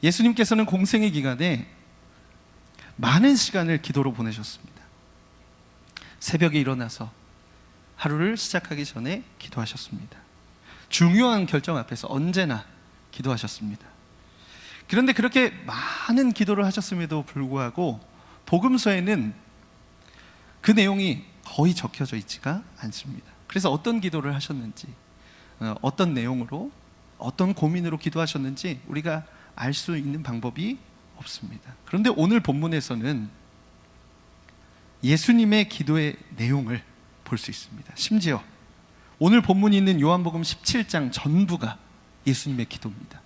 예수님께서는 공생의 기간에 많은 시간을 기도로 보내셨습니다. 새벽에 일어나서 하루를 시작하기 전에 기도하셨습니다. 중요한 결정 앞에서 언제나 기도하셨습니다. 그런데 그렇게 많은 기도를 하셨음에도 불구하고 복음서에는 그 내용이 거의 적혀져 있지가 않습니다. 그래서 어떤 기도를 하셨는지, 어떤 내용으로, 어떤 고민으로 기도하셨는지 우리가 알 수 있는 방법이 없습니다. 그런데 오늘 본문에서는 예수님의 기도의 내용을 볼 수 있습니다. 심지어 오늘 본문이 있는 요한복음 17장 전부가 예수님의 기도입니다.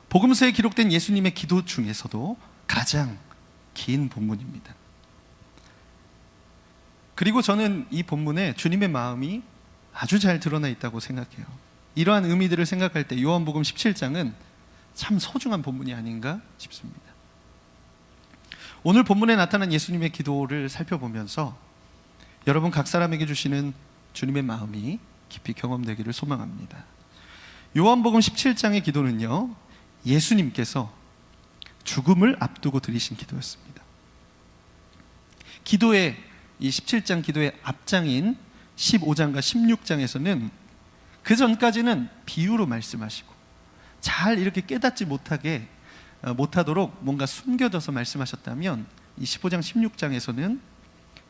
복음서에 기록된 예수님의 기도 중에서도 가장 긴 본문입니다. 그리고 저는 이 본문에 주님의 마음이 아주 잘 드러나 있다고 생각해요. 이러한 의미들을 생각할 때 요한복음 17장은 참 소중한 본문이 아닌가 싶습니다. 오늘 본문에 나타난 예수님의 기도를 살펴보면서 여러분 각 사람에게 주시는 주님의 마음이 깊이 경험되기를 소망합니다. 요한복음 17장의 기도는요, 예수님께서 죽음을 앞두고 드리신 기도였습니다. 기도의 이 17장 기도의 앞장인 15장과 16장에서는 그 전까지는 비유로 말씀하시고 잘 이렇게 깨닫지 못하도록 뭔가 숨겨져서 말씀하셨다면, 이 15장 16장에서는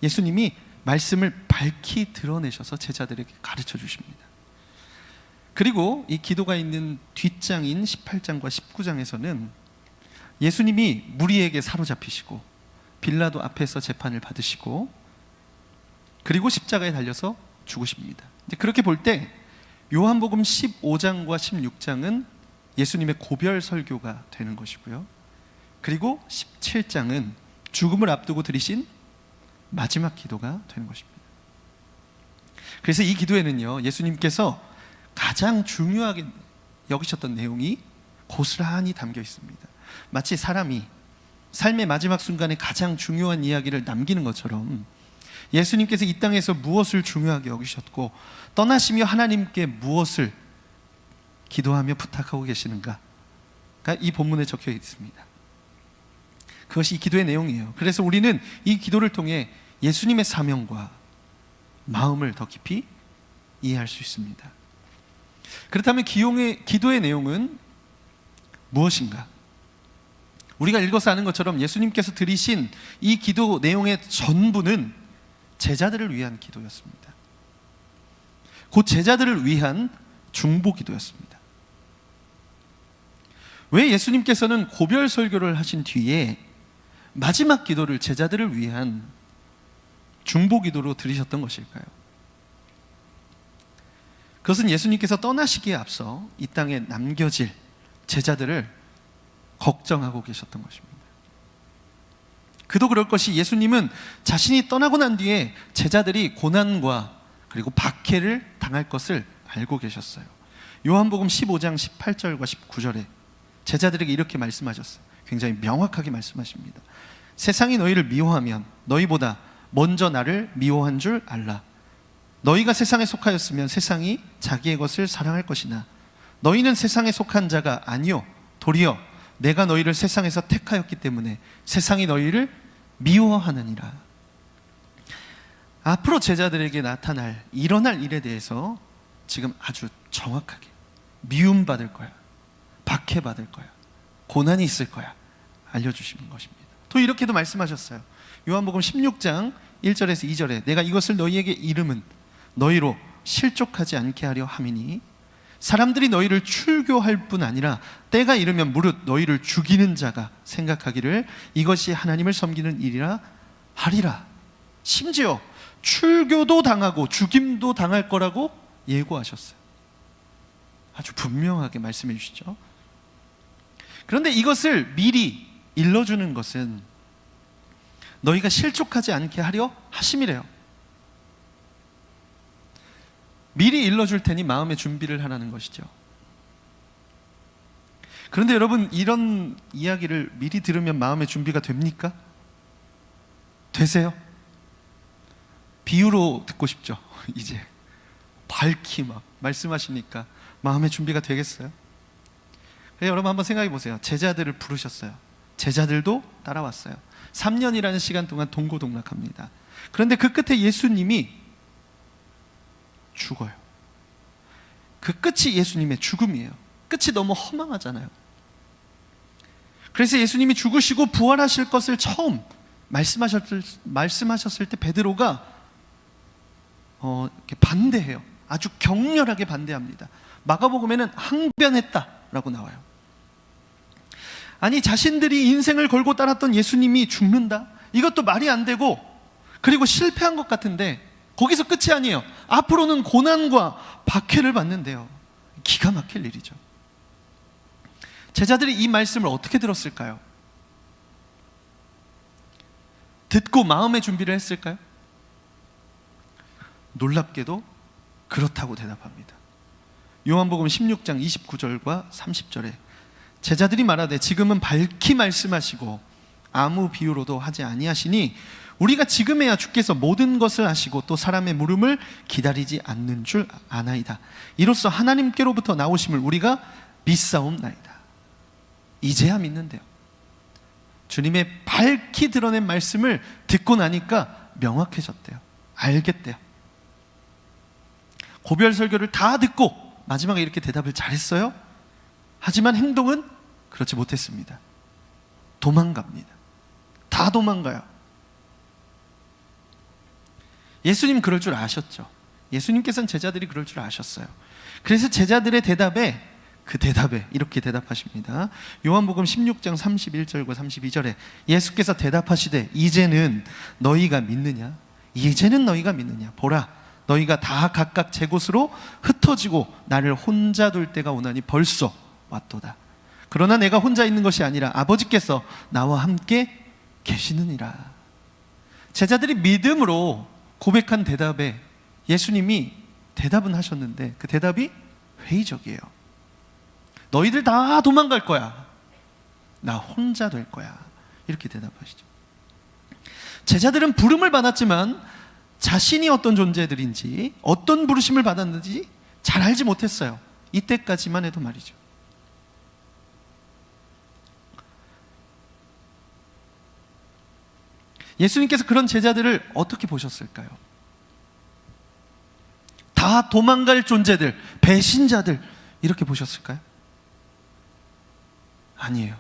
예수님이 말씀을 밝히 드러내셔서 제자들에게 가르쳐 주십니다. 그리고 이 기도가 있는 뒷장인 18장과 19장에서는 예수님이 무리에게 사로잡히시고 빌라도 앞에서 재판을 받으시고 그리고 십자가에 달려서 죽으십니다. 그렇게 볼 때 요한복음 15장과 16장은 예수님의 고별 설교가 되는 것이고요, 그리고 17장은 죽음을 앞두고 드리신 마지막 기도가 되는 것입니다. 그래서 이 기도에는요, 예수님께서 가장 중요하게 여기셨던 내용이 고스란히 담겨 있습니다. 마치 사람이 삶의 마지막 순간에 가장 중요한 이야기를 남기는 것처럼 예수님께서 이 땅에서 무엇을 중요하게 여기셨고 떠나시며 하나님께 무엇을 기도하며 부탁하고 계시는가가 이 본문에 적혀 있습니다. 그것이 이 기도의 내용이에요. 그래서 우리는 이 기도를 통해 예수님의 사명과 마음을 더 깊이 이해할 수 있습니다. 그렇다면 기도의 내용은 무엇인가? 우리가 읽어서 아는 것처럼 예수님께서 드리신 이 기도 내용의 전부는 제자들을 위한 기도였습니다. 곧 제자들을 위한 중보 기도였습니다. 왜 예수님께서는 고별 설교를 하신 뒤에 마지막 기도를 제자들을 위한 중보 기도로 드리셨던 것일까요? 그것은 예수님께서 떠나시기에 앞서 이 땅에 남겨질 제자들을 걱정하고 계셨던 것입니다. 그도 그럴 것이, 예수님은 자신이 떠나고 난 뒤에 제자들이 고난과 그리고 박해를 당할 것을 알고 계셨어요. 요한복음 15장 18절과 19절에 제자들에게 이렇게 말씀하셨어요. 굉장히 명확하게 말씀하십니다. 세상이 너희를 미워하면 너희보다 먼저 나를 미워한 줄 알라. 너희가 세상에 속하였으면 세상이 자기의 것을 사랑할 것이나 너희는 세상에 속한 자가 아니요 도리어 내가 너희를 세상에서 택하였기 때문에 세상이 너희를 미워하느니라. 앞으로 제자들에게 일어날 일에 대해서 지금 아주 정확하게 미움받을 거야, 박해받을 거야, 고난이 있을 거야 알려주시는 것입니다. 또 이렇게도 말씀하셨어요. 요한복음 16장 1절에서 2절에 내가 이것을 너희에게 이름은 너희로 실족하지 않게 하려 함이니 사람들이 너희를 출교할 뿐 아니라 때가 이르면 무릇 너희를 죽이는 자가 생각하기를 이것이 하나님을 섬기는 일이라 하리라. 심지어 출교도 당하고 죽임도 당할 거라고 예고하셨어요. 아주 분명하게 말씀해 주시죠. 그런데 이것을 미리 일러주는 것은 너희가 실족하지 않게 하려 하심이래요. 미리 일러줄 테니 마음의 준비를 하라는 것이죠. 그런데 여러분, 이런 이야기를 미리 들으면 마음의 준비가 됩니까? 되세요? 비유로 듣고 싶죠. 이제 밝히 막 말씀하시니까 마음의 준비가 되겠어요? 여러분 한번 생각해 보세요. 제자들을 부르셨어요. 제자들도 따라왔어요. 3년이라는 시간 동안 동고동락합니다. 그런데 그 끝에 예수님이 죽어요. 그 끝이 예수님의 죽음이에요. 끝이 너무 허망하잖아요. 그래서 예수님이 죽으시고 부활하실 것을 처음 말씀하셨을 때 베드로가 이렇게 반대해요. 아주 격렬하게 반대합니다. 마가복음에는 항변했다라고 나와요. 아니, 자신들이 인생을 걸고 따랐던 예수님이 죽는다? 이것도 말이 안 되고, 그리고 실패한 것 같은데 거기서 끝이 아니에요. 앞으로는 고난과 박해를 받는데요. 기가 막힐 일이죠. 제자들이 이 말씀을 어떻게 들었을까요? 듣고 마음의 준비를 했을까요? 놀랍게도 그렇다고 대답합니다. 요한복음 16장 29절과 30절에 제자들이 말하되 지금은 밝히 말씀하시고 아무 비유로도 하지 아니하시니 우리가 지금에야 주께서 모든 것을 아시고 또 사람의 물음을 기다리지 않는 줄 아나이다. 이로써 하나님께로부터 나오심을 우리가 믿사옵나이다. 이제야 믿는데요. 주님의 밝히 드러낸 말씀을 듣고 나니까 명확해졌대요. 알겠대요. 고별 설교를 다 듣고 마지막에 이렇게 대답을 잘했어요. 하지만 행동은 그렇지 못했습니다. 도망갑니다. 다 도망가요. 예수님 그럴 줄 아셨죠. 예수님께서는 제자들이 그럴 줄 아셨어요. 그래서 제자들의 대답에 이렇게 대답하십니다. 요한복음 16장 31절과 32절에 예수께서 대답하시되 이제는 너희가 믿느냐? 이제는 너희가 믿느냐? 보라, 너희가 다 각각 제 곳으로 흩어지고 나를 혼자 둘 때가 오나니 벌써 왔도다. 그러나 내가 혼자 있는 것이 아니라 아버지께서 나와 함께 계시느니라. 제자들이 믿음으로 고백한 대답에 예수님이 대답은 하셨는데 그 대답이 회의적이에요. 너희들 다 도망갈 거야. 나 혼자 될 거야. 이렇게 대답하시죠. 제자들은 부름을 받았지만 자신이 어떤 존재들인지, 어떤 부르심을 받았는지 잘 알지 못했어요. 이때까지만 해도 말이죠. 예수님께서 그런 제자들을 어떻게 보셨을까요? 다 도망갈 존재들, 배신자들 이렇게 보셨을까요? 아니에요.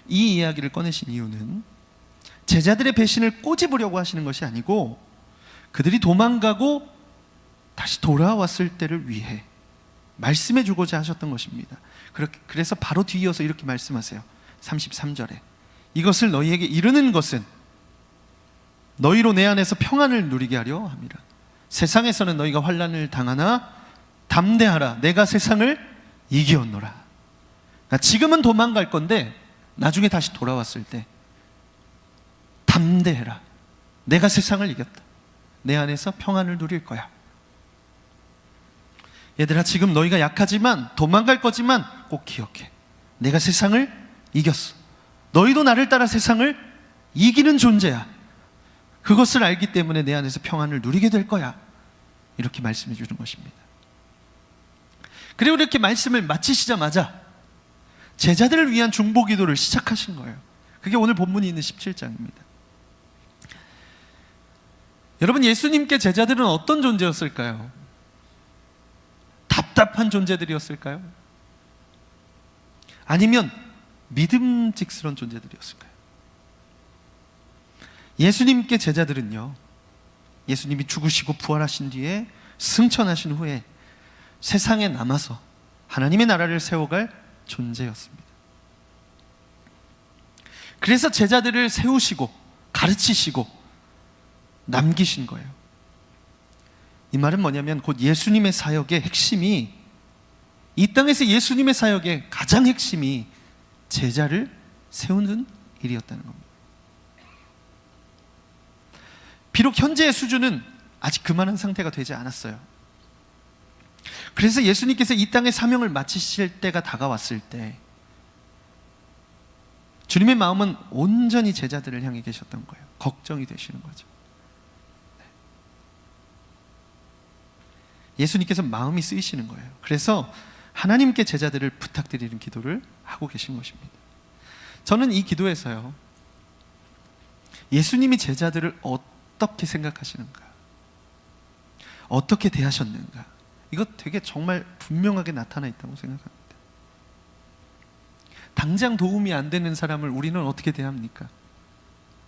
이 이야기를 꺼내신 이유는 제자들의 배신을 꼬집으려고 하시는 것이 아니고 그들이 도망가고 다시 돌아왔을 때를 위해 말씀해 주고자 하셨던 것입니다. 그래서 바로 뒤이어서 이렇게 말씀하세요. 33절에 이것을 너희에게 이르는 것은 너희로 내 안에서 평안을 누리게 하려 함이라. 세상에서는 너희가 환난을 당하나 담대하라. 내가 세상을 이기었노라. 지금은 도망갈 건데 나중에 다시 돌아왔을 때 담대해라. 내가 세상을 이겼다. 내 안에서 평안을 누릴 거야. 얘들아, 지금 너희가 약하지만 도망갈 거지만 꼭 기억해. 내가 세상을 이겼어. 너희도 나를 따라 세상을 이기는 존재야. 그것을 알기 때문에 내 안에서 평안을 누리게 될 거야. 이렇게 말씀해 주는 것입니다. 그리고 이렇게 말씀을 마치시자마자 제자들을 위한 중보기도를 시작하신 거예요. 그게 오늘 본문이 있는 17장입니다. 여러분, 예수님께 제자들은 어떤 존재였을까요? 답답한 존재들이었을까요? 아니면 믿음직스러운 존재들이었을까요? 예수님께 제자들은요, 예수님이 죽으시고 부활하신 뒤에 승천하신 후에 세상에 남아서 하나님의 나라를 세워갈 존재였습니다. 그래서 제자들을 세우시고 가르치시고 남기신 거예요. 이 말은 뭐냐면 곧 예수님의 사역의 핵심이, 이 땅에서 예수님의 사역의 가장 핵심이 제자를 세우는 일이었다는 겁니다. 비록 현재의 수준은 아직 그만한 상태가 되지 않았어요. 그래서 예수님께서 이 땅의 사명을 마치실 때가 다가왔을 때 주님의 마음은 온전히 제자들을 향해 계셨던 거예요. 걱정이 되시는 거죠. 예수님께서 마음이 쓰이시는 거예요. 그래서 하나님께 제자들을 부탁드리는 기도를 하고 계신 것입니다. 저는 이 기도에서요, 예수님이 제자들을 어떻게 생각하시는가, 어떻게 대하셨는가, 이거 되게 정말 분명하게 나타나 있다고 생각합니다. 당장 도움이 안 되는 사람을 우리는 어떻게 대합니까?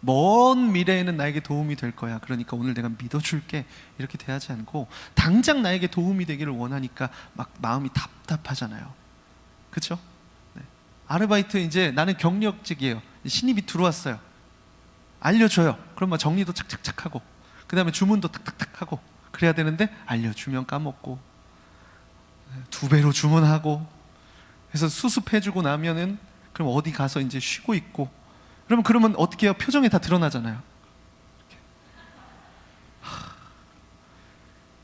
먼 미래에는 나에게 도움이 될 거야, 그러니까 오늘 내가 믿어줄게, 이렇게 대하지 않고 당장 나에게 도움이 되기를 원하니까 막 마음이 답답하잖아요. 그렇죠? 네. 아르바이트 이제 나는 경력직이에요. 신입이 들어왔어요. 알려줘요. 그럼 막 정리도 착착착 하고, 그 다음에 주문도 탁탁탁 하고 그래야 되는데 알려주면 까먹고 2배로 주문하고, 그래서 수습해주고 나면은 그럼 어디 가서 이제 쉬고 있고, 그러면 어떻게 해요? 표정에 다 드러나잖아요.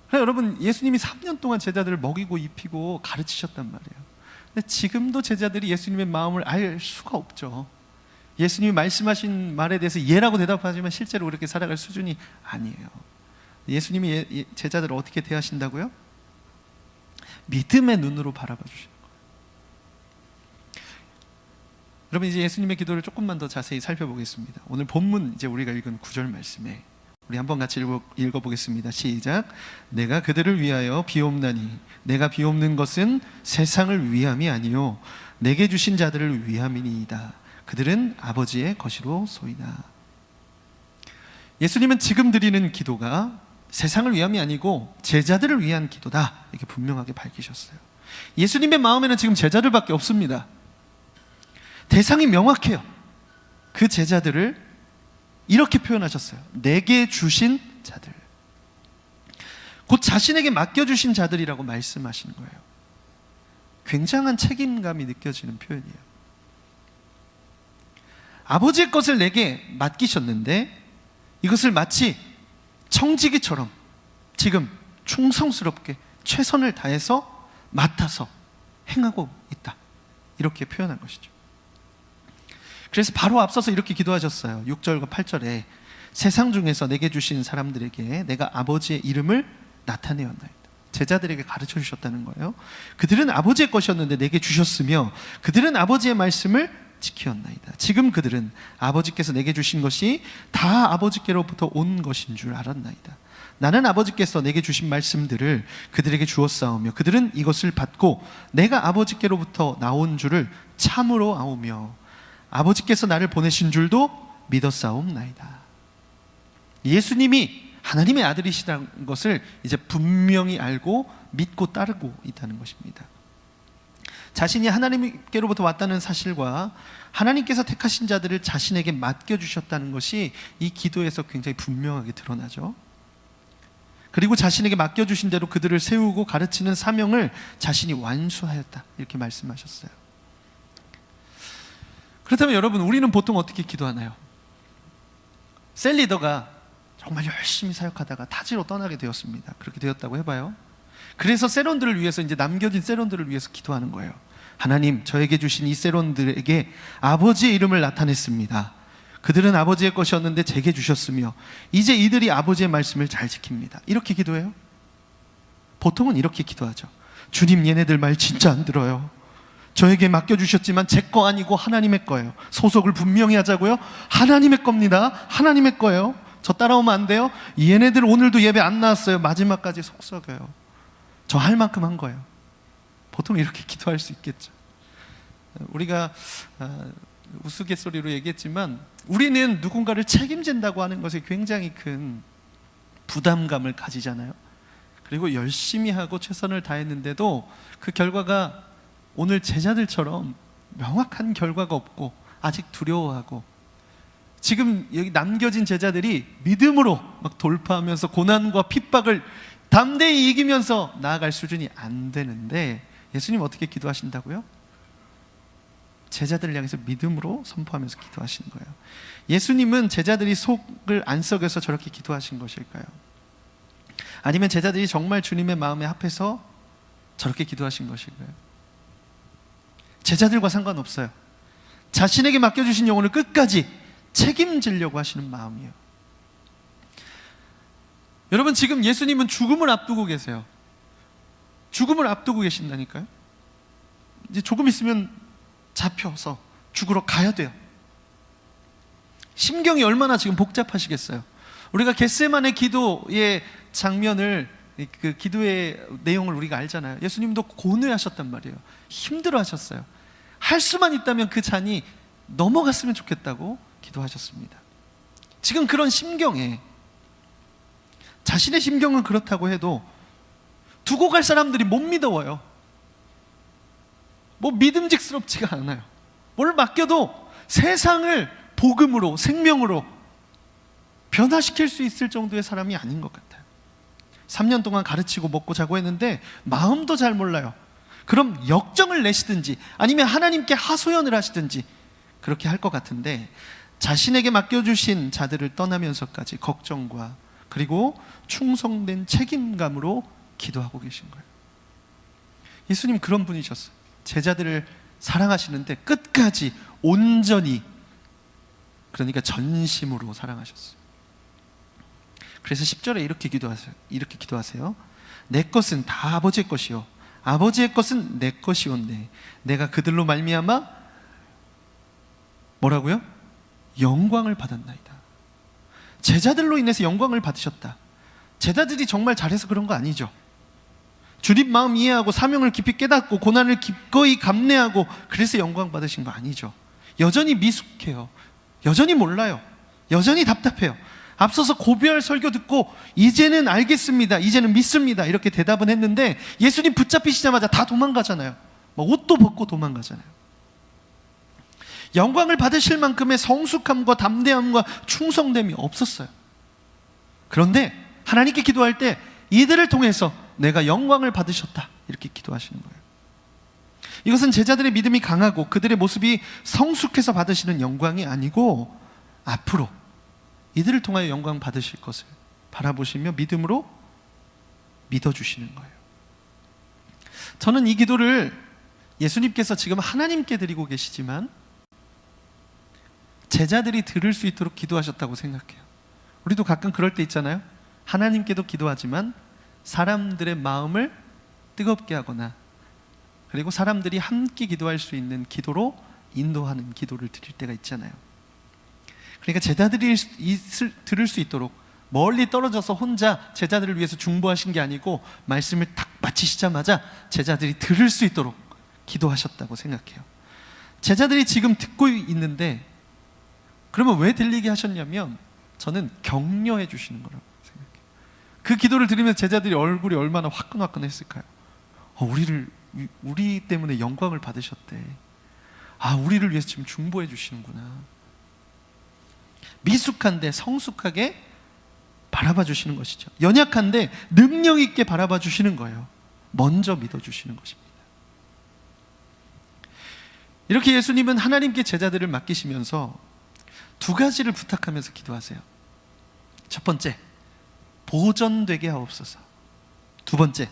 그래, 여러분, 예수님이 3년 동안 제자들을 먹이고 입히고 가르치셨단 말이에요. 근데 지금도 제자들이 예수님의 마음을 알 수가 없죠. 예수님이 말씀하신 말에 대해서 예라고 대답하지만 실제로 그렇게 살아갈 수준이 아니에요. 예수님이 제자들을 어떻게 대하신다고요? 믿음의 눈으로 바라봐 주시는 거예요. 여러분, 이제 예수님의 기도를 조금만 더 자세히 살펴보겠습니다. 오늘 본문 이제 우리가 읽은 9절 말씀에 우리 한번 같이 읽어보겠습니다. 시작. 내가 그들을 위하여 비옵나니 내가 비옵는 것은 세상을 위함이 아니요 내게 주신 자들을 위함이니이다. 그들은 아버지의 것이로 소이다. 예수님은 지금 드리는 기도가 세상을 위함이 아니고 제자들을 위한 기도다, 이렇게 분명하게 밝히셨어요. 예수님의 마음에는 지금 제자들밖에 없습니다. 대상이 명확해요. 그 제자들을 이렇게 표현하셨어요. 내게 주신 자들, 곧 자신에게 맡겨주신 자들이라고 말씀하시는 거예요. 굉장한 책임감이 느껴지는 표현이에요. 아버지의 것을 내게 맡기셨는데 이것을 마치 청지기처럼 지금 충성스럽게 최선을 다해서 맡아서 행하고 있다, 이렇게 표현한 것이죠. 그래서 바로 앞서서 이렇게 기도하셨어요. 6절과 8절에 세상 중에서 내게 주신 사람들에게 내가 아버지의 이름을 나타내었나이다. 제자들에게 가르쳐 주셨다는 거예요. 그들은 아버지의 것이었는데 내게 주셨으며 그들은 아버지의 말씀을 지키었나이다. 지금 그들은 아버지께서 내게 주신 것이 다 아버지께로부터 온 것인 줄 알았나이다. 나는 아버지께서 내게 주신 말씀들을 그들에게 주었사오며 그들은 이것을 받고 내가 아버지께로부터 나온 줄을 참으로 아오며 아버지께서 나를 보내신 줄도 믿었사옵나이다. 예수님이 하나님의 아들이시라는 것을 이제 분명히 알고 믿고 따르고 있다는 것입니다. 자신이 하나님께로부터 왔다는 사실과 하나님께서 택하신 자들을 자신에게 맡겨주셨다는 것이 이 기도에서 굉장히 분명하게 드러나죠. 그리고 자신에게 맡겨주신 대로 그들을 세우고 가르치는 사명을 자신이 완수하였다, 이렇게 말씀하셨어요. 그렇다면 여러분, 우리는 보통 어떻게 기도하나요? 셀 리더가 정말 열심히 사역하다가 타지로 떠나게 되었습니다. 그렇게 되었다고 해봐요. 그래서 세론들을 위해서, 이제 남겨진 세론들을 위해서 기도하는 거예요. 하나님, 저에게 주신 이 세론들에게 아버지의 이름을 나타냈습니다. 그들은 아버지의 것이었는데 제게 주셨으며 이제 이들이 아버지의 말씀을 잘 지킵니다. 이렇게 기도해요? 보통은 이렇게 기도하죠. 주님, 얘네들 말 진짜 안 들어요. 저에게 맡겨주셨지만 제 거 아니고 하나님의 거예요. 소속을 분명히 하자고요. 하나님의 겁니다. 하나님의 거예요. 저 따라오면 안 돼요. 얘네들 오늘도 예배 안 나왔어요. 마지막까지 속 썩여요. 저 할 만큼 한 거예요. 보통 이렇게 기도할 수 있겠죠. 우리가 우스갯소리로 얘기했지만 우리는 누군가를 책임진다고 하는 것에 굉장히 큰 부담감을 가지잖아요. 그리고 열심히 하고 최선을 다했는데도 그 결과가 오늘 제자들처럼 명확한 결과가 없고 아직 두려워하고, 지금 여기 남겨진 제자들이 믿음으로 막 돌파하면서 고난과 핍박을 담대히 이기면서 나아갈 수준이 안 되는데 예수님 어떻게 기도하신다고요? 제자들을 향해서 믿음으로 선포하면서 기도하시는 거예요. 예수님은 제자들이 속을 안 썩여서 저렇게 기도하신 것일까요? 아니면 제자들이 정말 주님의 마음에 합해서 저렇게 기도하신 것일까요? 제자들과 상관없어요. 자신에게 맡겨주신 영혼을 끝까지 책임지려고 하시는 마음이에요. 여러분, 지금 예수님은 죽음을 앞두고 계세요. 죽음을 앞두고 계신다니까요. 이제 조금 있으면 잡혀서 죽으러 가야 돼요. 심경이 얼마나 지금 복잡하시겠어요. 우리가 겟세마네 기도의 장면을, 그 기도의 내용을 우리가 알잖아요. 예수님도 고뇌하셨단 말이에요. 힘들어하셨어요. 할 수만 있다면 그 잔이 넘어갔으면 좋겠다고 기도하셨습니다. 지금 그런 심경에, 자신의 심경은 그렇다고 해도 두고 갈 사람들이 못 믿어워요. 뭐 믿음직스럽지가 않아요. 뭘 맡겨도 세상을 복음으로, 생명으로 변화시킬 수 있을 정도의 사람이 아닌 것 같아요. 3년 동안 가르치고 먹고 자고 했는데 마음도 잘 몰라요. 그럼 역정을 내시든지 아니면 하나님께 하소연을 하시든지 그렇게 할 것 같은데, 자신에게 맡겨주신 자들을 떠나면서까지 걱정과 그리고 충성된 책임감으로 기도하고 계신 거예요. 예수님 그런 분이셨어요. 제자들을 사랑하시는데 끝까지 온전히, 그러니까 전심으로 사랑하셨어요. 그래서 10절에 이렇게 기도하세요. 내 것은 다 아버지의 것이요 아버지의 것은 내 것이온데 내가 그들로 말미암아 뭐라고요? 영광을 받았나이다. 제자들로 인해서 영광을 받으셨다. 제자들이 정말 잘해서 그런 거 아니죠. 주님 마음 이해하고 사명을 깊이 깨닫고 고난을 기꺼이 감내하고 그래서 영광 받으신 거 아니죠. 여전히 미숙해요. 여전히 몰라요. 여전히 답답해요. 앞서서 고별 설교 듣고 이제는 알겠습니다, 이제는 믿습니다 이렇게 대답은 했는데 예수님 붙잡히시자마자 다 도망가잖아요. 옷도 벗고 도망가잖아요. 영광을 받으실 만큼의 성숙함과 담대함과 충성됨이 없었어요. 그런데 하나님께 기도할 때 이들을 통해서 내가 영광을 받으셨다 이렇게 기도하시는 거예요. 이것은 제자들의 믿음이 강하고 그들의 모습이 성숙해서 받으시는 영광이 아니고 앞으로 이들을 통하여 영광 받으실 것을 바라보시며 믿음으로 믿어주시는 거예요. 저는 이 기도를 예수님께서 지금 하나님께 드리고 계시지만 제자들이 들을 수 있도록 기도하셨다고 생각해요. 우리도 가끔 그럴 때 있잖아요. 하나님께도 기도하지만 사람들의 마음을 뜨겁게 하거나 그리고 사람들이 함께 기도할 수 있는 기도로 인도하는 기도를 드릴 때가 있잖아요. 그러니까 제자들이 들을 수 있도록 멀리 떨어져서 혼자 제자들을 위해서 중보하신 게 아니고 말씀을 딱 마치시자마자 제자들이 들을 수 있도록 기도하셨다고 생각해요. 제자들이 지금 듣고 있는데 그러면 왜 들리게 하셨냐면 저는 격려해 주시는 거라고 생각해요. 그 기도를 들으면서 제자들이 얼굴이 얼마나 화끈화끈했을까요? 우리 때문에 영광을 받으셨대. 우리를 위해서 지금 중보해 주시는구나. 미숙한데 성숙하게 바라봐 주시는 것이죠. 연약한데 능력 있게 바라봐 주시는 거예요. 먼저 믿어 주시는 것입니다. 이렇게 예수님은 하나님께 제자들을 맡기시면서 두 가지를 부탁하면서 기도하세요. 첫 번째, 보전되게 하옵소서. 두 번째,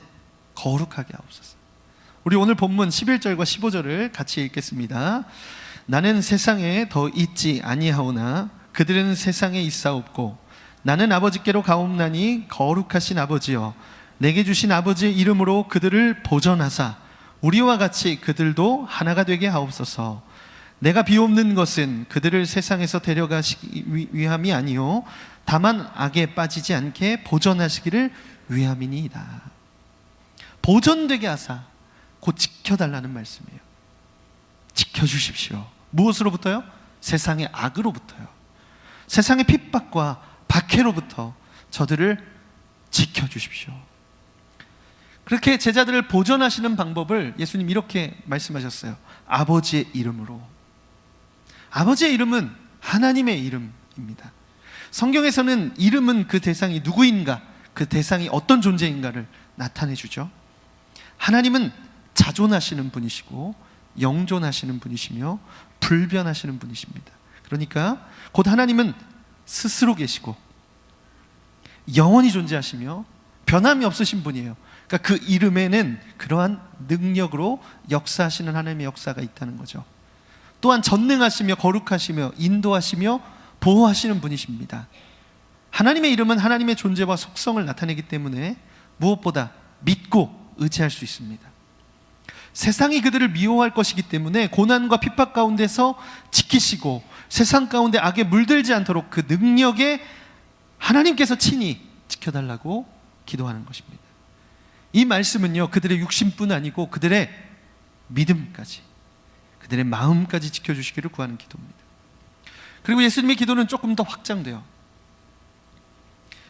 거룩하게 하옵소서. 우리 오늘 본문 11절과 15절을 같이 읽겠습니다. 나는 세상에 더 있지 아니하오나 그들은 세상에 있사옵고 나는 아버지께로 가옵나니 거룩하신 아버지여 내게 주신 아버지의 이름으로 그들을 보전하사 우리와 같이 그들도 하나가 되게 하옵소서. 내가 비옵는 것은 그들을 세상에서 데려가시기 위함이 아니요 다만 악에 빠지지 않게 보전하시기를 위함이니이다. 보전되게 하사 곧 지켜달라는 말씀이에요. 지켜주십시오. 무엇으로부터요? 세상의 악으로부터요. 세상의 핍박과 박해로부터 저들을 지켜주십시오. 그렇게 제자들을 보전하시는 방법을 예수님 이렇게 말씀하셨어요. 아버지의 이름으로. 아버지의 이름은 하나님의 이름입니다. 성경에서는 이름은 그 대상이 누구인가, 그 대상이 어떤 존재인가를 나타내 주죠. 하나님은 자존하시는 분이시고 영존하시는 분이시며 불변하시는 분이십니다. 그러니까 곧 하나님은 스스로 계시고 영원히 존재하시며 변함이 없으신 분이에요. 그러니까 그 이름에는 그러한 능력으로 역사하시는 하나님의 역사가 있다는 거죠. 또한 전능하시며 거룩하시며 인도하시며 보호하시는 분이십니다. 하나님의 이름은 하나님의 존재와 속성을 나타내기 때문에 무엇보다 믿고 의지할 수 있습니다. 세상이 그들을 미워할 것이기 때문에 고난과 핍박 가운데서 지키시고 세상 가운데 악에 물들지 않도록 그 능력에 하나님께서 친히 지켜달라고 기도하는 것입니다. 이 말씀은요, 그들의 육신뿐 아니고 그들의 믿음까지, 그들의 마음까지 지켜주시기를 구하는 기도입니다. 그리고 예수님의 기도는 조금 더 확장돼요.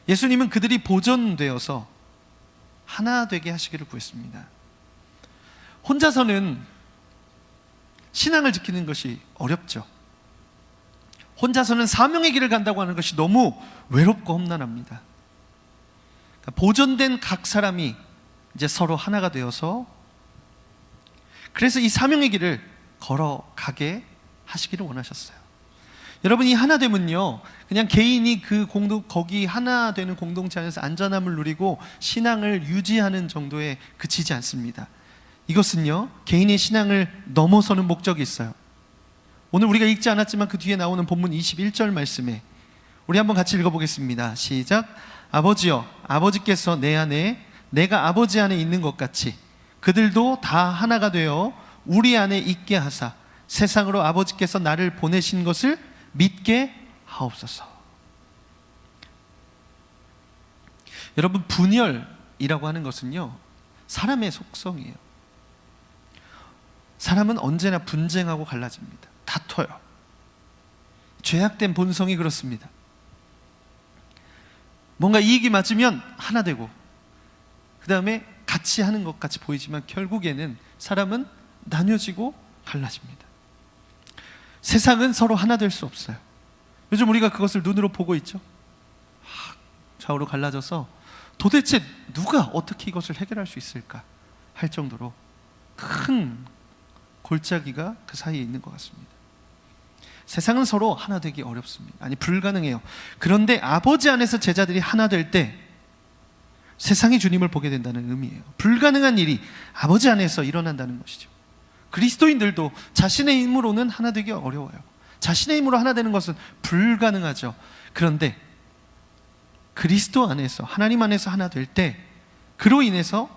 예수님은 그들이 보존되어서 하나 되게 하시기를 구했습니다. 혼자서는 신앙을 지키는 것이 어렵죠. 혼자서는 사명의 길을 간다고 하는 것이 너무 외롭고 험난합니다. 그러니까 보존된 각 사람이 이제 서로 하나가 되어서, 그래서 이 사명의 길을 걸어가게 하시기를 원하셨어요. 여러분, 이 하나됨은요, 그냥 개인이 거기 하나 되는 공동체 안에서 안전함을 누리고 신앙을 유지하는 정도에 그치지 않습니다. 이것은요, 개인의 신앙을 넘어서는 목적이 있어요. 오늘 우리가 읽지 않았지만 그 뒤에 나오는 본문 21절 말씀에 우리 한번 같이 읽어보겠습니다. 시작. 아버지여, 아버지께서 내 안에 내가 아버지 안에 있는 것 같이 그들도 다 하나가 되어 우리 안에 있게 하사 세상으로 아버지께서 나를 보내신 것을 믿게 하옵소서. 여러분, 분열이라고 하는 것은요, 사람의 속성이에요. 사람은 언제나 분쟁하고 갈라집니다. 다퉈요. 죄악된 본성이 그렇습니다. 뭔가 이익이 맞으면 하나 되고, 그 다음에 같이 하는 것 같이 보이지만 결국에는 사람은 나뉘어지고 갈라집니다. 세상은 서로 하나 될 수 없어요. 요즘 우리가 그것을 눈으로 보고 있죠. 좌우로 갈라져서 도대체 누가 어떻게 이것을 해결할 수 있을까 할 정도로 큰 골짜기가 그 사이에 있는 것 같습니다. 세상은 서로 하나 되기 어렵습니다. 아니, 불가능해요. 그런데 아버지 안에서 제자들이 하나 될 때 세상이 주님을 보게 된다는 의미예요. 불가능한 일이 아버지 안에서 일어난다는 것이죠. 그리스도인들도 자신의 힘으로는 하나 되기 어려워요. 자신의 힘으로 하나 되는 것은 불가능하죠. 그런데 그리스도 안에서, 하나님 안에서 하나 될 때 그로 인해서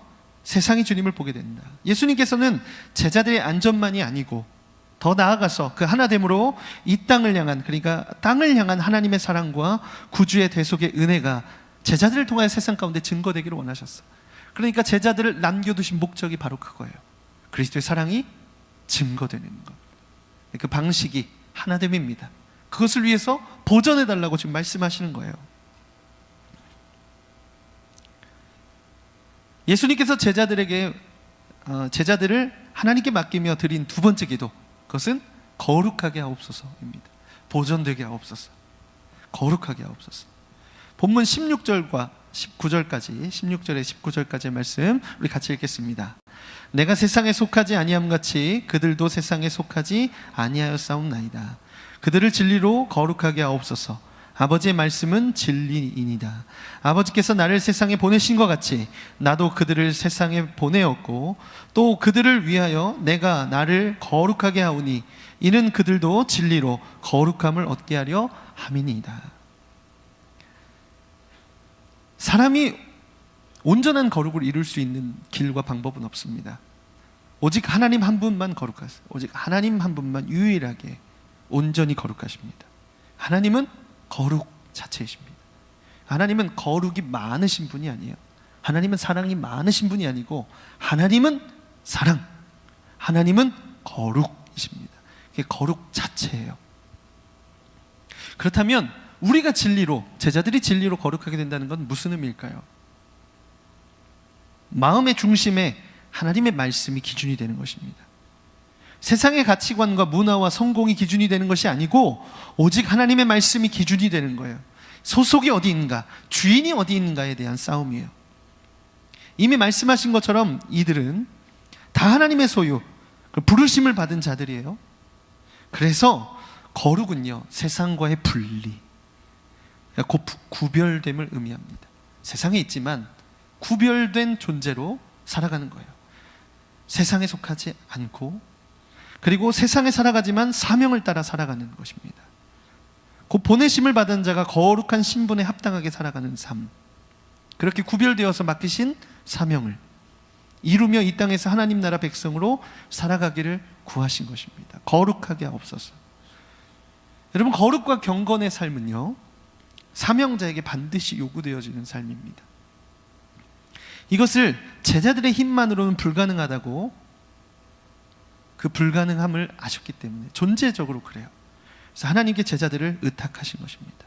세상이 주님을 보게 된다. 예수님께서는 제자들의 안전만이 아니고 더 나아가서 그 하나됨으로 이 땅을 향한, 그러니까 땅을 향한 하나님의 사랑과 구주의 대속의 은혜가 제자들을 통하여 세상 가운데 증거되기를 원하셨어. 그러니까 제자들을 남겨두신 목적이 바로 그거예요. 그리스도의 사랑이 증거되는 것. 그 방식이 하나됨입니다. 그것을 위해서 보존해달라고 지금 말씀하시는 거예요. 예수님께서 제자들을 하나님께 맡기며 드린 두 번째 기도, 그것은 거룩하게 하옵소서입니다. 보존되게 하옵소서. 거룩하게 하옵소서. 본문 16절과 19절까지, 16절에 19절까지의 말씀 우리 같이 읽겠습니다. 내가 세상에 속하지 아니함 같이 그들도 세상에 속하지 아니하였사옵나이다. 그들을 진리로 거룩하게 하옵소서. 아버지의 말씀은 진리이니이다. 아버지께서 나를 세상에 보내신 것 같이 나도 그들을 세상에 보내었고 또 그들을 위하여 내가 나를 거룩하게 하오니 이는 그들도 진리로 거룩함을 얻게 하려 함이니이다. 사람이 온전한 거룩을 이룰 수 있는 길과 방법은 없습니다. 오직 하나님 한 분만 거룩하세요. 오직 하나님 한 분만 유일하게 온전히 거룩하십니다. 하나님은 거룩 자체이십니다. 하나님은 거룩이 많으신 분이 아니에요. 하나님은 사랑이 많으신 분이 아니고 하나님은 사랑, 하나님은 거룩이십니다. 그게 거룩 자체예요. 그렇다면 우리가 진리로, 제자들이 진리로 거룩하게 된다는 건 무슨 의미일까요? 마음의 중심에 하나님의 말씀이 기준이 되는 것입니다. 세상의 가치관과 문화와 성공이 기준이 되는 것이 아니고 오직 하나님의 말씀이 기준이 되는 거예요. 소속이 어디 있는가, 주인이 어디 있는가에 대한 싸움이에요. 이미 말씀하신 것처럼 이들은 다 하나님의 소유, 부르심을 받은 자들이에요. 그래서 거룩은요, 세상과의 분리, 구별됨을 의미합니다. 세상에 있지만 구별된 존재로 살아가는 거예요. 세상에 속하지 않고, 그리고 세상에 살아가지만 사명을 따라 살아가는 것입니다. 그 보내심을 받은 자가 거룩한 신분에 합당하게 살아가는 삶, 그렇게 구별되어서 맡기신 사명을 이루며 이 땅에서 하나님 나라 백성으로 살아가기를 구하신 것입니다. 거룩하게 하옵소서. 여러분, 거룩과 경건의 삶은요, 사명자에게 반드시 요구되어지는 삶입니다. 이것을 제자들의 힘만으로는 불가능하다고, 그 불가능함을 아셨기 때문에 존재적으로 그래요. 그래서 하나님께 제자들을 의탁하신 것입니다.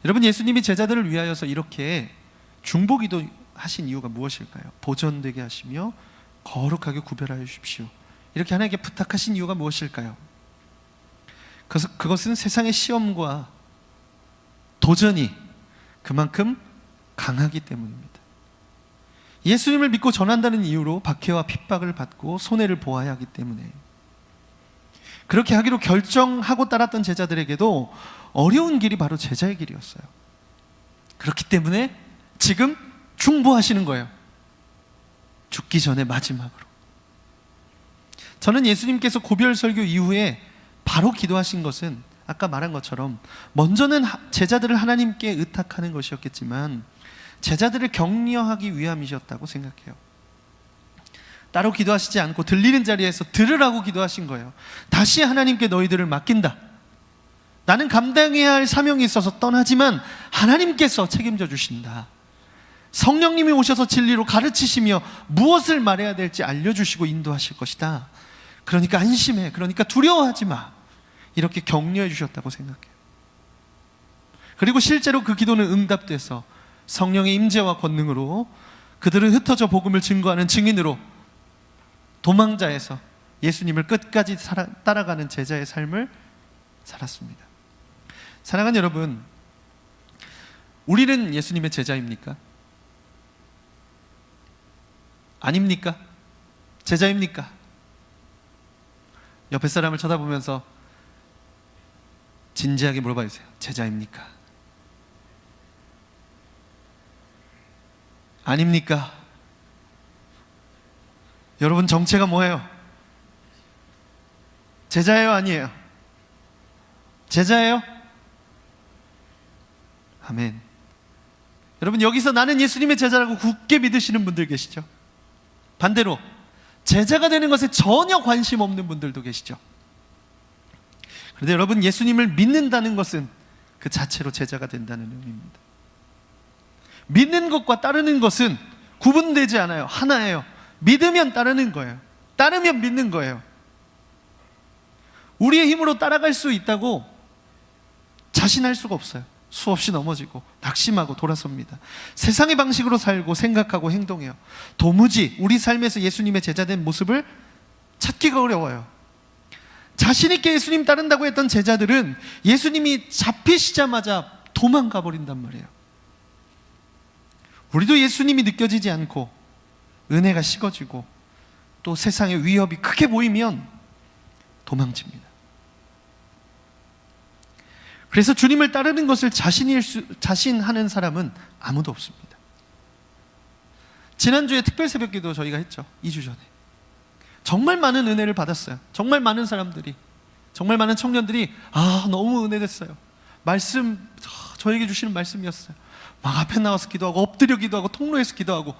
여러분, 예수님이 제자들을 위하여서 이렇게 중보기도 하신 이유가 무엇일까요? 보존되게 하시며 거룩하게 구별하여 주십시오. 이렇게 하나님께 부탁하신 이유가 무엇일까요? 그것은 세상의 시험과 도전이 그만큼 강하기 때문입니다. 예수님을 믿고 전한다는 이유로 박해와 핍박을 받고 손해를 보아야 하기 때문에, 그렇게 하기로 결정하고 따랐던 제자들에게도 어려운 길이 바로 제자의 길이었어요. 그렇기 때문에 지금 중보하시는 거예요. 죽기 전에 마지막으로. 저는 예수님께서 고별 설교 이후에 바로 기도하신 것은 아까 말한 것처럼 먼저는 제자들을 하나님께 의탁하는 것이었겠지만 제자들을 격려하기 위함이셨다고 생각해요. 따로 기도하시지 않고 들리는 자리에서 들으라고 기도하신 거예요. 다시 하나님께 너희들을 맡긴다. 나는 감당해야 할 사명이 있어서 떠나지만 하나님께서 책임져 주신다. 성령님이 오셔서 진리로 가르치시며 무엇을 말해야 될지 알려주시고 인도하실 것이다. 그러니까 안심해. 그러니까 두려워하지 마. 이렇게 격려해 주셨다고 생각해요. 그리고 실제로 그 기도는 응답돼서 성령의 임재와 권능으로 그들은 흩어져 복음을 증거하는 증인으로 도망자에서 예수님을 끝까지 따라가는 제자의 삶을 살았습니다. 사랑하는 여러분, 우리는 예수님의 제자입니까? 아닙니까? 제자입니까? 옆에 사람을 쳐다보면서 진지하게 물어봐 주세요. 제자입니까? 아닙니까? 여러분, 정체가 뭐예요? 제자예요? 아니에요? 제자예요? 아멘. 여러분, 여기서 나는 예수님의 제자라고 굳게 믿으시는 분들 계시죠? 반대로 제자가 되는 것에 전혀 관심 없는 분들도 계시죠? 그런데 여러분, 예수님을 믿는다는 것은 그 자체로 제자가 된다는 의미입니다. 믿는 것과 따르는 것은 구분되지 않아요. 하나예요. 믿으면 따르는 거예요. 따르면 믿는 거예요. 우리의 힘으로 따라갈 수 있다고 자신할 수가 없어요. 수없이 넘어지고 낙심하고 돌아섭니다. 세상의 방식으로 살고 생각하고 행동해요. 도무지 우리 삶에서 예수님의 제자된 모습을 찾기가 어려워요. 자신 있게 예수님 따른다고 했던 제자들은 예수님이 잡히시자마자 도망가 버린단 말이에요. 우리도 예수님이 느껴지지 않고 은혜가 식어지고 또 세상의 위협이 크게 보이면 도망칩니다. 그래서 주님을 따르는 것을 자신하는 사람은 아무도 없습니다. 지난주에 특별 새벽기도 저희가 했죠. 2주 전에. 정말 많은 은혜를 받았어요. 정말 많은 사람들이, 정말 많은 청년들이 너무 은혜됐어요. 말씀, 저에게 주시는 말씀이었어요. 막 앞에 나와서 기도하고 엎드려 기도하고 통로에서 기도하고.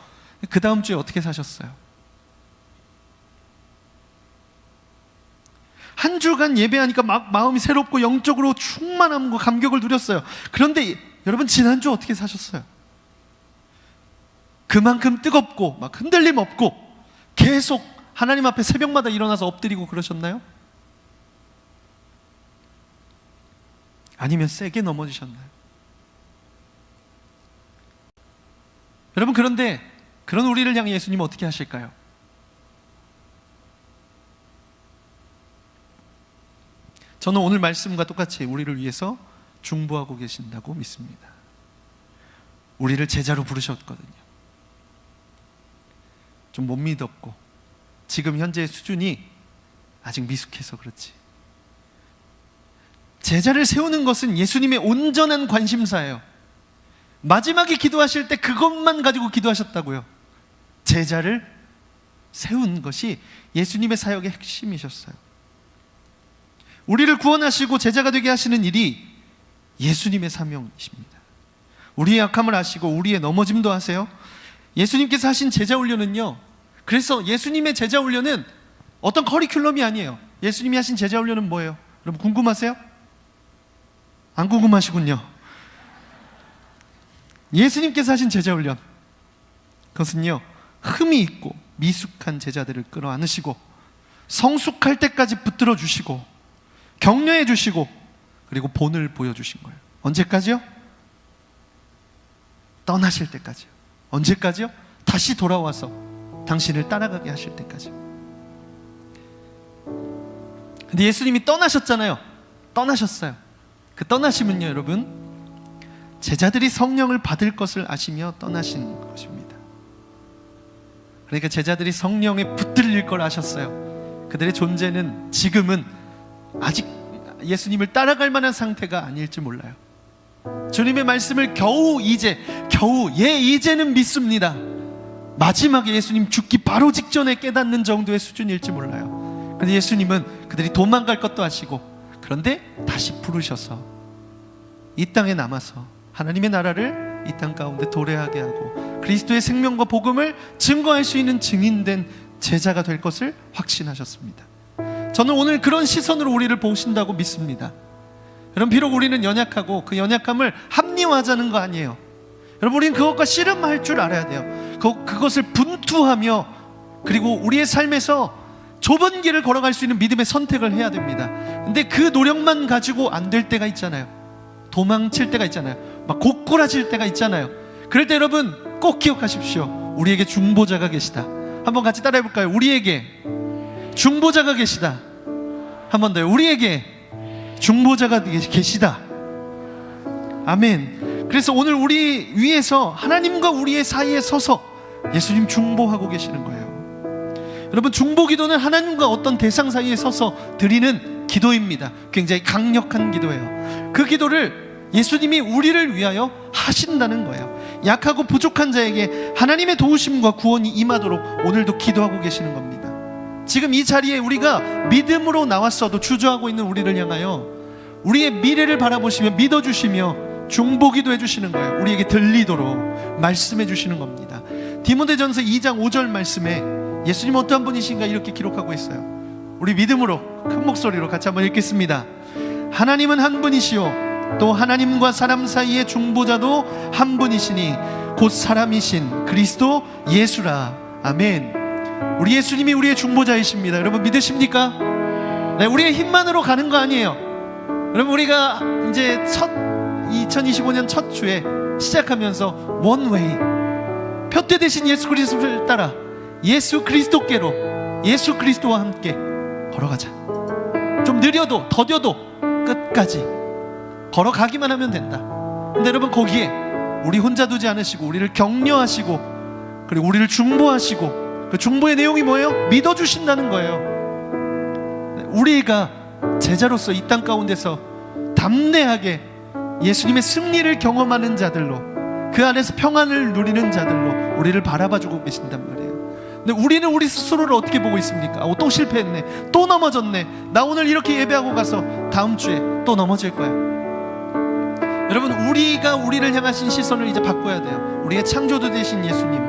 그 다음 주에 어떻게 사셨어요? 한 주간 예배하니까 막 마음이 새롭고 영적으로 충만함과 감격을 누렸어요. 그런데 여러분, 지난주 어떻게 사셨어요? 그만큼 뜨겁고 막 흔들림 없고 계속 하나님 앞에 새벽마다 일어나서 엎드리고 그러셨나요? 아니면 세게 넘어지셨나요? 여러분, 그런데 그런 우리를 향해 예수님은 어떻게 하실까요? 저는 오늘 말씀과 똑같이 우리를 위해서 중보하고 계신다고 믿습니다. 우리를 제자로 부르셨거든요. 좀 못 믿었고 지금 현재의 수준이 아직 미숙해서 그렇지. 제자를 세우는 것은 예수님의 온전한 관심사예요. 마지막에 기도하실 때 그것만 가지고 기도하셨다고요. 제자를 세운 것이 예수님의 사역의 핵심이셨어요. 우리를 구원하시고 제자가 되게 하시는 일이 예수님의 사명이십니다. 우리의 약함을 아시고 우리의 넘어짐도 아세요. 예수님께서 하신 제자 훈련은요, 그래서 예수님의 제자 훈련은 어떤 커리큘럼이 아니에요. 예수님이 하신 제자 훈련은 뭐예요? 여러분 궁금하세요? 안 궁금하시군요. 예수님께서 하신 제자 훈련, 그것은요, 흠이 있고 미숙한 제자들을 끌어안으시고 성숙할 때까지 붙들어 주시고 격려해 주시고 그리고 본을 보여주신 거예요. 언제까지요? 떠나실 때까지요. 언제까지요? 다시 돌아와서 당신을 따라가게 하실 때까지. 근데 예수님이 떠나셨잖아요. 떠나셨어요. 그 떠나심은요, 여러분, 제자들이 성령을 받을 것을 아시며 떠나신 것입니다. 그러니까 제자들이 성령에 붙들릴 걸 아셨어요. 그들의 존재는 지금은 아직 예수님을 따라갈 만한 상태가 아닐지 몰라요. 주님의 말씀을 겨우 이제는 믿습니다. 마지막에 예수님 죽기 바로 직전에 깨닫는 정도의 수준일지 몰라요. 그런데 예수님은 그들이 도망갈 것도 아시고, 그런데 다시 부르셔서 이 땅에 남아서 하나님의 나라를 이 땅 가운데 도래하게 하고 그리스도의 생명과 복음을 증거할 수 있는 증인된 제자가 될 것을 확신하셨습니다. 저는 오늘 그런 시선으로 우리를 보신다고 믿습니다. 여러분, 비록 우리는 연약하고 그 연약함을 합리화하자는 거 아니에요. 여러분, 우리는 그것과 씨름할 줄 알아야 돼요. 그것을 분투하며 그리고 우리의 삶에서 좁은 길을 걸어갈 수 있는 믿음의 선택을 해야 됩니다. 근데 그 노력만 가지고 안 될 때가 있잖아요. 도망칠 때가 있잖아요. 막 고꾸라질 때가 있잖아요. 그럴 때 여러분 꼭 기억하십시오. 우리에게 중보자가 계시다. 한번 같이 따라해 볼까요? 우리에게 중보자가 계시다. 한 번 더요. 우리에게 중보자가 계시다. 아멘. 그래서 오늘 우리 위에서 하나님과 우리의 사이에 서서 예수님 중보하고 계시는 거예요. 여러분, 중보기도는 하나님과 어떤 대상 사이에 서서 드리는 기도입니다. 굉장히 강력한 기도예요. 그 기도를 예수님이 우리를 위하여 하신다는 거예요. 약하고 부족한 자에게 하나님의 도우심과 구원이 임하도록 오늘도 기도하고 계시는 겁니다. 지금 이 자리에 우리가 믿음으로 나왔어도 주저하고 있는 우리를 향하여 우리의 미래를 바라보시며 믿어주시며 중보기도 해주시는 거예요. 우리에게 들리도록 말씀해 주시는 겁니다. 디모데전서 2장 5절 말씀에 예수님 어떠한 분이신가 이렇게 기록하고 있어요. 우리 믿음으로 큰 목소리로 같이 한번 읽겠습니다. 하나님은 한 분이시요 또 하나님과 사람 사이의 중보자도 한 분이시니 곧 사람이신 그리스도 예수라. 아멘. 우리 예수님이 우리의 중보자이십니다. 여러분 믿으십니까? 네, 우리의 힘만으로 가는 거 아니에요. 여러분, 우리가 이제 2025년 첫 주에 시작하면서 원웨이, 표대 대신 예수 그리스도를 따라 예수 그리스도께로, 예수 그리스도와 함께 걸어가자. 좀 느려도 더뎌도 끝까지 걸어가기만 하면 된다. 근데 여러분, 거기에 우리 혼자 두지 않으시고 우리를 격려하시고 그리고 우리를 중보하시고, 그 중보의 내용이 뭐예요? 믿어주신다는 거예요. 우리가 제자로서 이 땅 가운데서 담대하게 예수님의 승리를 경험하는 자들로, 그 안에서 평안을 누리는 자들로 우리를 바라봐주고 계신단 말이에요. 근데 우리는 우리 스스로를 어떻게 보고 있습니까? 또 실패했네, 또 넘어졌네, 나 오늘 이렇게 예배하고 가서 다음 주에 또 넘어질 거야. 여러분, 우리가 우리를 향하신 시선을 이제 바꿔야 돼요. 우리의 창조주 되신 예수님,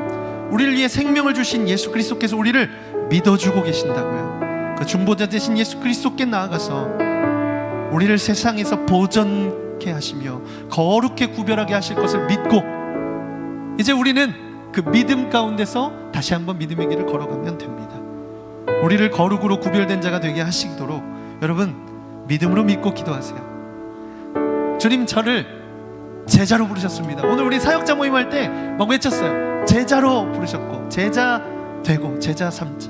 우리를 위해 생명을 주신 예수 그리스도께서 우리를 믿어주고 계신다고요. 그 중보자 되신 예수 그리스도께 나아가서 우리를 세상에서 보존케 하시며 거룩게 구별하게 하실 것을 믿고, 이제 우리는 그 믿음 가운데서 다시 한번 믿음의 길을 걸어가면 됩니다. 우리를 거룩으로 구별된 자가 되게 하시도록 여러분 믿음으로 믿고 기도하세요. 주님, 저를 제자로 부르셨습니다. 오늘 우리 사역자 모임할 때 막 외쳤어요. 제자로 부르셨고 제자 되고 제자 삼자,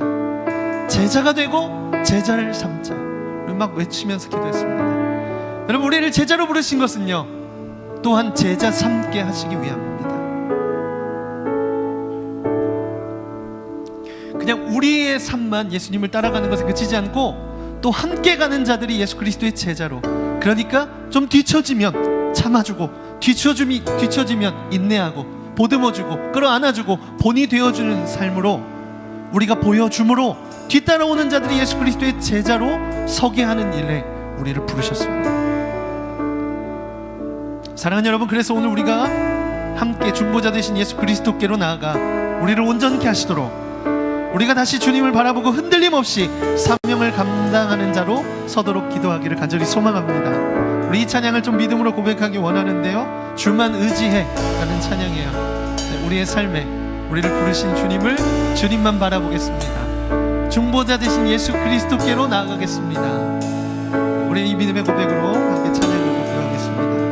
제자가 되고 제자를 삼자, 막 외치면서 기도했습니다. 여러분, 우리를 제자로 부르신 것은요 또한 제자 삼게 하시기 위함입니다. 그냥 우리의 삶만 예수님을 따라가는 것에 그치지 않고 또 함께 가는 자들이 예수 그리스도의 제자로, 그러니까 좀 뒤처지면 참아주고 뒤처지면 인내하고 보듬어주고 끌어안아주고 본이 되어주는 삶으로 우리가 보여줌으로 뒤따라오는 자들이 예수 그리스도의 제자로 서게 하는 일에 우리를 부르셨습니다. 사랑하는 여러분, 그래서 오늘 우리가 함께 중보자 되신 예수 그리스도께로 나아가 우리를 온전케 하시도록 우리가 다시 주님을 바라보고 흔들림 없이 사명을 감당하는 자로 서도록 기도하기를 간절히 소망합니다. 우리 이 찬양을 좀 믿음으로 고백하기 원하는데요, 주만 의지해 라는 찬양이에요. 우리의 삶에 우리를 부르신 주님을, 주님만 바라보겠습니다. 중보자 되신 예수 그리스도께로 나아가겠습니다. 우리 이 믿음의 고백으로 함께 찬양을 고백하겠습니다.